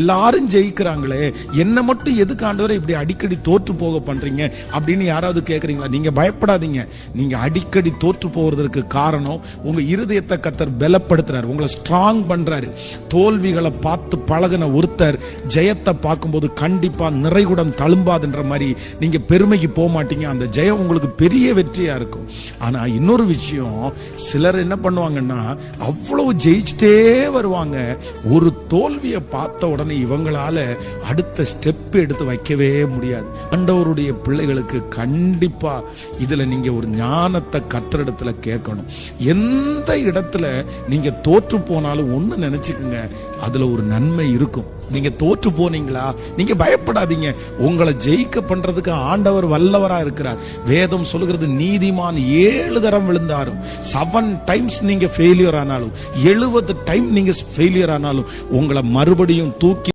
எல்லாரும் ஜெயிக்கிறாங்களே, என்ன மட்டும் எதுக்கு ஆண்டவரே இப்படி அடிக்கடி தோற்று போக பண்றீங்க அப்படின்னு யாராவது கேக்குறீங்களா? நீங்க பயப்படாதீங்க. நீங்க அடிக்கடி தோற்று போவதற்கு காரணம் உங்க இருதயத்தை கர்த்தர் பலப்படுத்துறாரு, உங்களை ஸ்ட்ராங் பண்றாரு. தோல்விகளை பார்த்து பழகின ஒருத்தர் ஜெயத்தை பார்க்கும்போது கண்டிப்பா நிறைகுடம் தழும்பாதுன்ற மாதிரி நீங்க பெருமைக்கு போக மாட்டீங்க. அந்த ஜெயம் உங்களுக்கு பெரிய வெற்றியா இருக்கும். ஆனா இன்னொரு விஷயம், சிலர் என்ன பண்ணுவாங்கன்னா அவ்வளவு ஜெயிச்சுட்டே வருவாங்க, ஒரு தோல்வியை பார்த்த உடனே இவங்களால அடுத்த ஸ்டெப் எடுத்து வைக்கவே முடியாது. ஆண்டவருடைய பிள்ளைகளுக்கு கண்டிப்பா இதுல நீங்க ஒரு ஞானத்தை கர்த்தரிடத்துல கேட்கணும். எந்த இடத்துல நீங்க தோற்று போனாலும் ஒண்ணு நினைச்சுக்குங்க, அதுல ஒரு நன்மை இருக்கும். நீங்க தோற்று போனீங்களா, நீங்க பயப்படாதீங்க. உங்களை ஜெயிக்க பண்றதுக்கு ஆண்டவர் வல்லவரா இருக்கிறார். வேதம் சொல்லுகிறது, நீதிமான் 7 தரம் விழுந்தாரும் 7 டைம்ஸ் நீங்க ஃபெயிலியர் ஆனாலும் 70 டைம் நீங்க ஃபெயிலியர் ஆனாலும் உங்களை மறுபடியும் தூக்கி